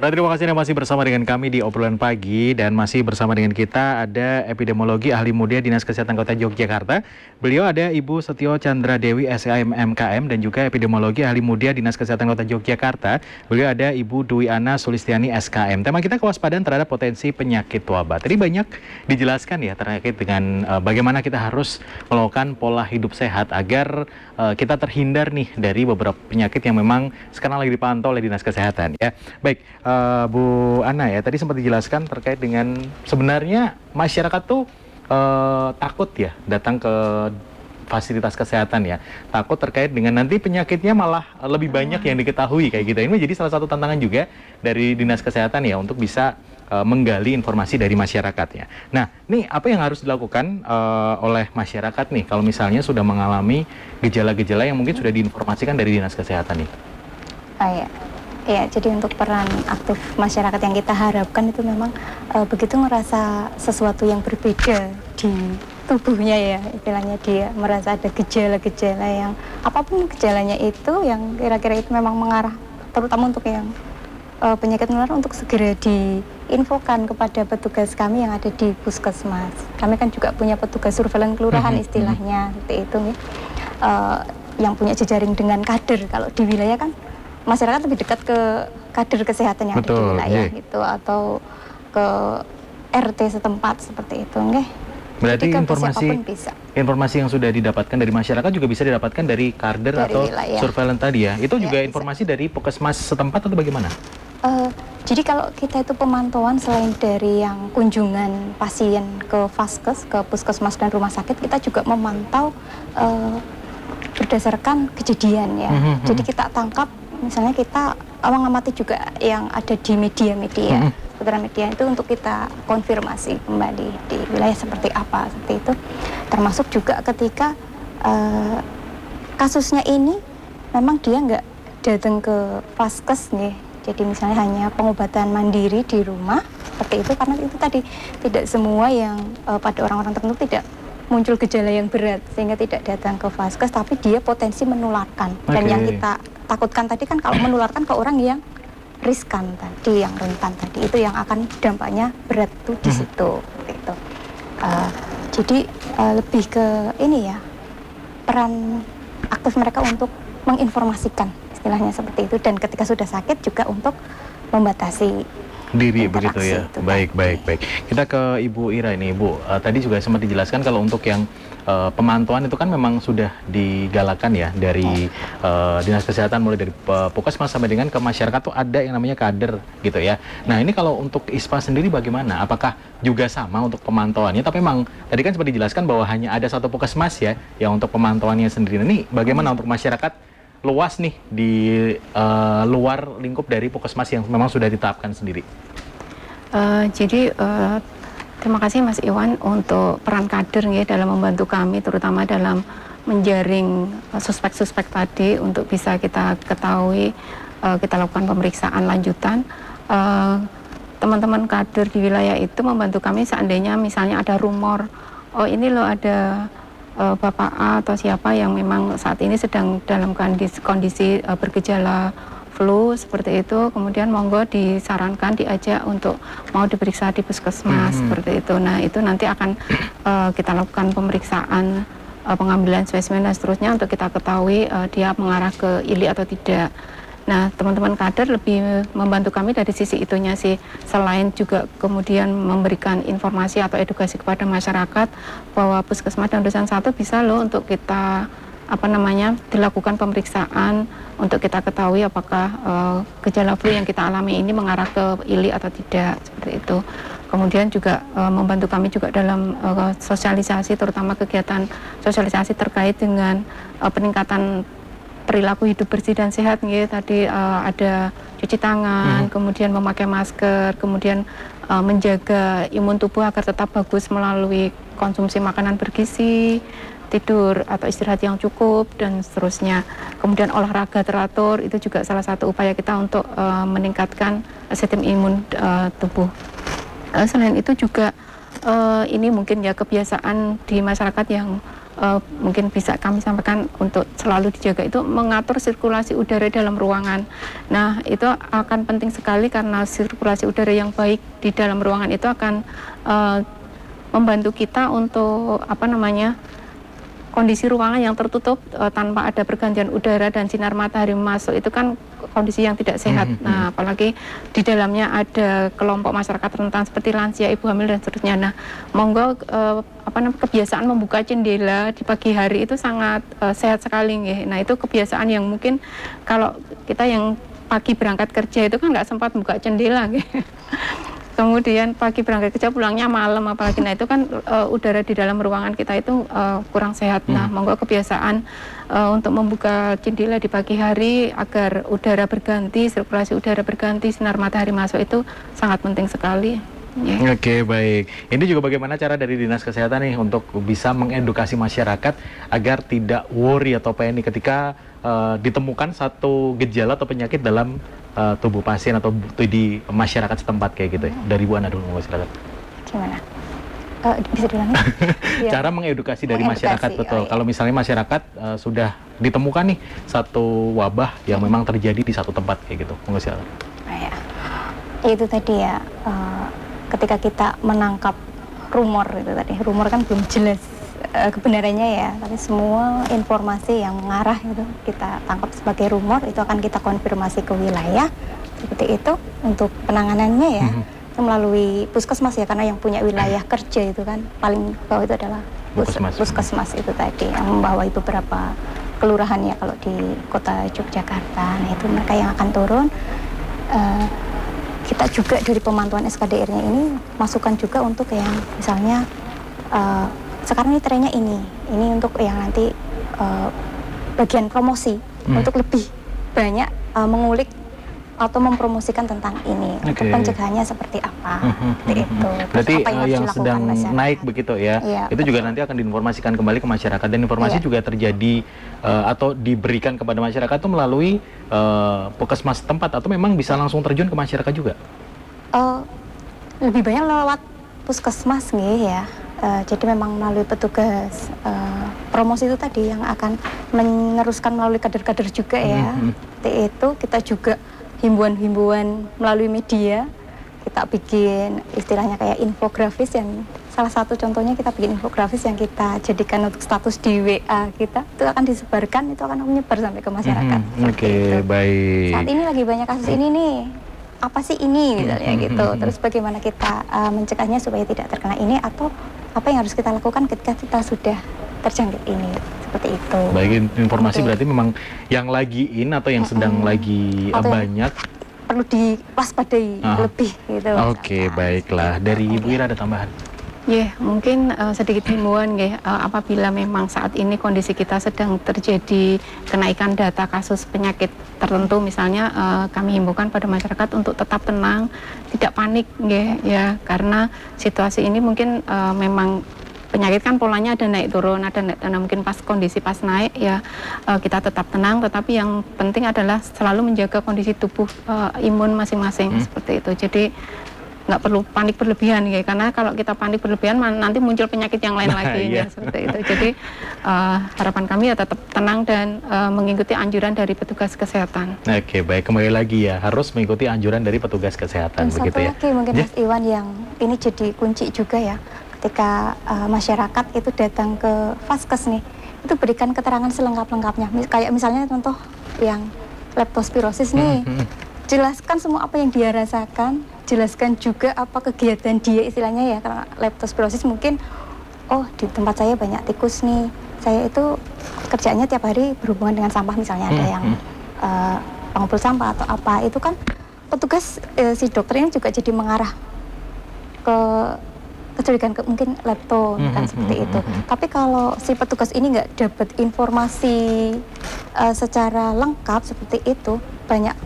Saudara, terima kasih Anda masih bersama dengan kami di obrolan pagi, dan masih bersama dengan kita ada epidemiologi ahli muda Dinas Kesehatan Kota Yogyakarta. Beliau ada Ibu Setio Chandra Dewi SIM MKM, dan juga epidemiologi ahli muda Dinas Kesehatan Kota Yogyakarta. Beliau ada Ibu Dwi Ana Sulistiani SKM. Tema kita kewaspadaan terhadap potensi penyakit wabah. Tadi banyak dijelaskan ya terkait dengan bagaimana kita harus melakukan pola hidup sehat agar kita terhindar nih dari beberapa penyakit yang memang sekarang lagi dipantau oleh Dinas Kesehatan ya. Baik, Bu Ana ya, tadi sempat dijelaskan terkait dengan sebenarnya masyarakat tuh takut ya datang ke fasilitas kesehatan ya, takut terkait dengan nanti penyakitnya malah lebih banyak yang diketahui kayak gitu. Ini menjadi salah satu tantangan juga dari Dinas Kesehatan ya untuk bisa menggali informasi dari masyarakatnya. Nah, nih apa yang harus dilakukan oleh masyarakat nih kalau misalnya sudah mengalami gejala-gejala yang mungkin sudah diinformasikan dari Dinas Kesehatan nih? Ya, jadi untuk peran aktif masyarakat yang kita harapkan itu memang begitu ngerasa sesuatu yang berbeda di tubuhnya ya, istilahnya dia merasa ada gejala-gejala yang apapun gejalanya itu yang kira-kira itu memang mengarah terutama untuk yang penyakit menular, untuk segera diinfokan kepada petugas kami yang ada di puskesmas. Kami kan juga punya petugas surveillance kelurahan istilahnya seperti itu ya. Yang punya jejaring dengan kader. Kalau di wilayah kan masyarakat lebih dekat ke kader kesehatan yang ada di wilayah gitu, atau ke RT setempat seperti itu, nggih. Berarti Jadi informasi yang sudah didapatkan dari masyarakat juga bisa didapatkan dari kader dari atau wilayah surveillance tadi ya. Itu juga informasi dari puskesmas setempat atau bagaimana? Jadi kalau kita itu pemantauan selain dari yang kunjungan pasien ke vaskes, ke puskesmas dan rumah sakit, kita juga memantau berdasarkan kejadian ya. Jadi kita tangkap, misalnya kita mengamati juga yang ada di media-media, seputaran media itu untuk kita konfirmasi kembali di wilayah seperti apa, seperti itu. Termasuk juga ketika kasusnya ini memang dia nggak datang ke vaskes nih, jadi misalnya hanya pengobatan mandiri di rumah, seperti itu, karena itu tadi tidak semua yang pada orang-orang tertentu tidak muncul gejala yang berat sehingga tidak datang ke vaskes, tapi dia potensi menularkan. Dan yang kita takutkan tadi kan kalau menularkan ke orang yang riskan tadi, yang rentan tadi, itu yang akan dampaknya berat tuh di situ. Gitu. Jadi lebih ke ini ya, peran aktif mereka untuk menginformasikan, istilahnya seperti itu, dan ketika sudah sakit juga untuk membatasi diri begitu ya. Baik. Kita ke Ibu Ira ini, Ibu. Tadi juga sempat dijelaskan kalau untuk yang pemantauan itu kan memang sudah digalakan ya dari Dinas Kesehatan, mulai dari puskesmas sampai dengan ke masyarakat tuh ada yang namanya kader gitu ya. Nah, ini kalau untuk ISPA sendiri bagaimana? Apakah juga sama untuk pemantauannya? Tapi memang tadi kan sempat dijelaskan bahwa hanya ada satu puskesmas ya yang untuk pemantauannya sendiri. Ini bagaimana untuk masyarakat luas nih di luar lingkup dari puskesmas yang memang sudah ditetapkan sendiri? Jadi terima kasih Mas Iwan untuk peran kader ya dalam membantu kami, terutama dalam menjaring suspek-suspek tadi untuk bisa kita ketahui, kita lakukan pemeriksaan lanjutan. Teman-teman kader di wilayah itu membantu kami seandainya misalnya ada rumor, oh ini loh ada Bapak A atau siapa yang memang saat ini sedang dalam kondisi bergejala flu seperti itu, kemudian monggo disarankan, diajak untuk mau diperiksa di puskesmas seperti itu. Nah, itu nanti akan kita lakukan pemeriksaan, pengambilan spesimen dan seterusnya untuk kita ketahui dia mengarah ke ILI atau tidak. Nah, teman-teman kader lebih membantu kami dari sisi itunya sih, selain juga kemudian memberikan informasi atau edukasi kepada masyarakat bahwa puskesmas dan Dusun 1 bisa loh untuk kita dilakukan pemeriksaan untuk kita ketahui apakah gejala flu yang kita alami ini mengarah ke ILI atau tidak, seperti itu. Kemudian juga membantu kami juga dalam sosialisasi, terutama kegiatan sosialisasi terkait dengan peningkatan perilaku hidup bersih dan sehat nih. Tadi ada cuci tangan, kemudian memakai masker, kemudian menjaga imun tubuh agar tetap bagus melalui konsumsi makanan bergizi, tidur atau istirahat yang cukup, dan seterusnya. Kemudian olahraga teratur, itu juga salah satu upaya kita untuk meningkatkan sistem imun tubuh. Selain itu juga ini mungkin ya kebiasaan di masyarakat yang mungkin bisa kami sampaikan untuk selalu dijaga itu mengatur sirkulasi udara dalam ruangan. Nah, itu akan penting sekali karena sirkulasi udara yang baik di dalam ruangan itu akan membantu kita untuk kondisi ruangan yang tertutup tanpa ada pergantian udara dan sinar matahari masuk itu kan kondisi yang tidak sehat. Nah, apalagi di dalamnya ada kelompok masyarakat rentan seperti lansia, ibu hamil dan seterusnya. Nah, monggo kebiasaan membuka jendela di pagi hari itu sangat sehat sekali nggih. Nah, itu kebiasaan yang mungkin kalau kita yang pagi berangkat kerja itu kan nggak sempat buka jendela nggih. Kemudian pagi berangkat kerja pulangnya malam apalagi, nah itu kan udara di dalam ruangan kita itu kurang sehat. Nah, monggo kebiasaan untuk membuka jendela di pagi hari agar udara berganti, sirkulasi udara berganti, sinar matahari masuk itu sangat penting sekali. Yeah. Oke, baik. Ini juga bagaimana cara dari Dinas Kesehatan nih untuk bisa mengedukasi masyarakat agar tidak worry atau panik ketika ditemukan satu gejala atau penyakit dalam tubuh pasien atau di masyarakat setempat kayak gitu ya. Dari Bu Ana dulu masyarakat. Gimana? Bisa diulangi? Cara mengedukasi dari masyarakat, betul. Kalau misalnya masyarakat sudah ditemukan nih satu wabah yang memang terjadi di satu tempat kayak gitu. Monggo silakan. Itu tadi ya, ketika kita menangkap rumor itu tadi. Rumor kan belum jelas kebenarannya ya, tapi semua informasi yang mengarah itu kita tangkap sebagai rumor, itu akan kita konfirmasi ke wilayah seperti itu. Untuk penanganannya ya itu melalui puskesmas ya, karena yang punya wilayah kerja itu kan paling bawah itu adalah puskesmas itu tadi yang membawahi beberapa kelurahan ya kalau di kota Yogyakarta. Nah, itu mereka yang akan turun. Kita juga dari pemantauan SKDR-nya ini masukkan juga untuk yang misalnya sekarang ini trennya ini untuk yang nanti bagian promosi untuk lebih banyak mengulik atau mempromosikan tentang ini. Untuk pencegahannya seperti apa, seperti itu. Berarti apa yang sedang masyarakat naik begitu ya, itu juga nanti akan diinformasikan kembali ke masyarakat, dan informasi juga terjadi atau diberikan kepada masyarakat itu melalui puskesmas tempat atau memang bisa langsung terjun ke masyarakat juga? Lebih banyak lewat puskesmas nih ya. Jadi memang melalui petugas promosi itu tadi yang akan meneruskan melalui kader-kader juga ya. Seperti itu kita juga himbauan-himbauan melalui media. Kita bikin istilahnya kayak infografis, yang salah satu contohnya kita bikin infografis yang kita jadikan untuk status di WA kita. Itu akan disebarkan, itu akan menyebar sampai ke masyarakat. Oke, baik. Saat ini lagi banyak kasus ini nih. Apa sih ini misalnya gitu. Terus bagaimana kita mencegahnya supaya tidak terkena ini, atau apa yang harus kita lakukan ketika kita sudah terjangkit ini, seperti itu. Baik, informasi berarti memang yang lagi in atau yang sedang lagi atau banyak perlu diwaspadai lebih gitu. Oke, baiklah. Dari Ibu Ira ada tambahan? Ya, mungkin sedikit himbauan ya, apabila memang saat ini kondisi kita sedang terjadi kenaikan data kasus penyakit tertentu, misalnya kami himbaukan pada masyarakat untuk tetap tenang, tidak panik ya, karena situasi ini mungkin memang penyakit kan polanya ada naik turun, nah mungkin pas kondisi pas naik ya kita tetap tenang, tetapi yang penting adalah selalu menjaga kondisi tubuh imun masing-masing seperti itu. Jadi nggak perlu panik berlebihan ya, karena kalau kita panik berlebihan nanti muncul penyakit yang lain lagi ya, seperti itu. Jadi harapan kami ya tetap tenang dan mengikuti anjuran dari petugas kesehatan. Oke, baik, kembali lagi ya, harus mengikuti anjuran dari petugas kesehatan. Dan begitu satu lagi mungkin Mas Iwan, yang ini jadi kunci juga ya, ketika masyarakat itu datang ke Vaskes nih, itu berikan keterangan selengkap-lengkapnya. Kayak misalnya contoh yang leptospirosis nih, jelaskan semua apa yang dia rasakan, jelaskan juga apa kegiatan dia istilahnya ya, karena leptospirosis mungkin, oh di tempat saya banyak tikus nih, saya itu kerjanya tiap hari berhubungan dengan sampah, misalnya ada yang pengumpul sampah atau apa, itu kan petugas si dokter ini juga jadi mengarah ke kecurigaan mungkin lepto kan seperti itu. Tapi kalau si petugas ini nggak dapat informasi secara lengkap seperti itu, banyak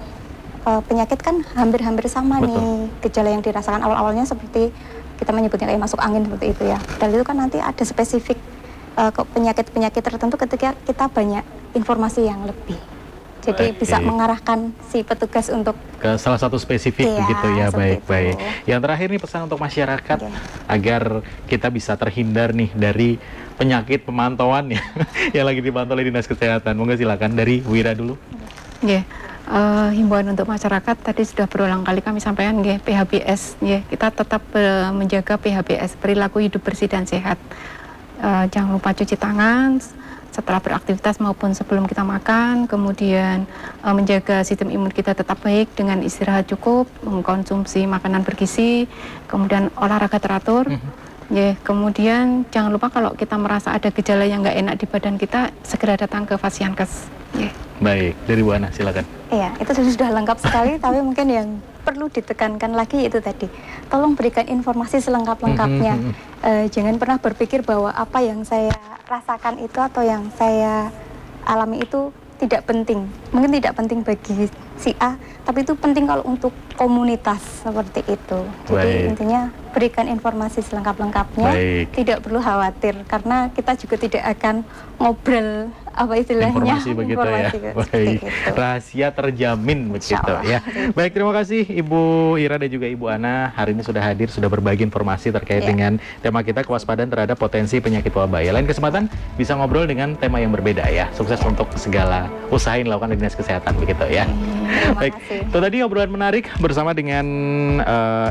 penyakit kan hampir-hampir sama. Betul. Nih gejala yang dirasakan awal-awalnya seperti kita menyebutnya kayak masuk angin seperti itu ya. Dan itu kan nanti ada spesifik penyakit-penyakit tertentu ketika kita banyak informasi yang lebih Jadi Oke. bisa mengarahkan si petugas untuk Ke salah satu spesifik Iya, begitu ya. seperti Baik-baik. itu. Yang terakhir nih pesan untuk masyarakat Oke. agar kita bisa terhindar nih dari penyakit pemantauan ya yang lagi dipantau oleh Dinas Kesehatan. Monggo silakan dari Wira dulu. Nggih, himbauan untuk masyarakat tadi sudah berulang kali kami sampaikan nggih, PHBS nggih, kita tetap menjaga PHBS, perilaku hidup bersih dan sehat. Jangan lupa cuci tangan setelah beraktivitas maupun sebelum kita makan, kemudian menjaga sistem imun kita tetap baik dengan istirahat cukup, mengkonsumsi makanan bergizi, kemudian olahraga teratur. Ya, kemudian jangan lupa kalau kita merasa ada gejala yang nggak enak di badan kita, segera datang ke Fasiankes. Ya. Baik, dari Bu Ana silakan. Iya, itu sudah lengkap sekali, tapi mungkin yang perlu ditekankan lagi itu tadi, tolong berikan informasi selengkap-lengkapnya. Jangan pernah berpikir bahwa apa yang saya rasakan itu atau yang saya alami itu tidak penting. Mungkin tidak penting bagi si A, tapi itu penting kalau untuk komunitas seperti itu. Jadi Baik. intinya berikan informasi selengkap-lengkapnya, Baik. tidak perlu khawatir karena kita juga tidak akan ngobrol apa istilahnya Informasi begitu ya. seperti Baik. itu. Rahasia terjamin begitu Allah. ya. Baik, terima kasih Ibu Ira dan juga Ibu Ana hari ini sudah hadir, sudah berbagi informasi terkait Ya. dengan tema kita kewaspadaan terhadap potensi penyakit wabah. Ya, lain kesempatan bisa ngobrol dengan tema yang berbeda ya. Sukses untuk segala usaha yang dilakukan di Dinas Kesehatan begitu ya. Terima Baik, kasih. itu tadi obrolan menarik bersama dengan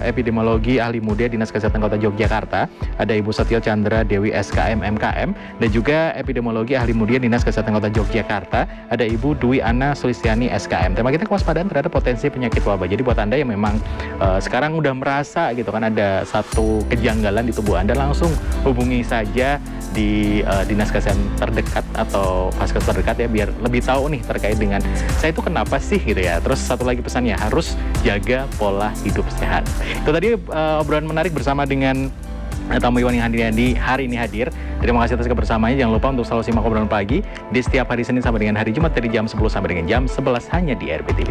epidemiologi ahli muda Dinas Kesehatan Kota Yogyakarta. Ada Ibu Setio Chandra Dewi SKM MKM dan juga epidemiologi ahli muda Dinas Kesehatan Kota Yogyakarta. Ada Ibu Dwi Ana Sulistiani SKM. Tema kita kewaspadaan terhadap potensi penyakit wabah. Jadi buat Anda yang memang sekarang udah merasa gitu kan ada satu kejanggalan di tubuh Anda, langsung hubungi saja di Dinas Kesehatan terdekat atau Vaskes terdekat ya, biar lebih tahu nih terkait dengan saya itu kenapa sih gitu ya. Terus satu lagi pesannya, harus jaga pola hidup sehat. Itu tadi obrolan menarik bersama dengan tamu Iwan yang hari ini hadir. Terima kasih atas kebersamaannya. Jangan lupa untuk selalu simak obrolan pagi di setiap hari Senin sampai dengan hari Jumat dari jam 10 sampai dengan jam 11 hanya di RBTV.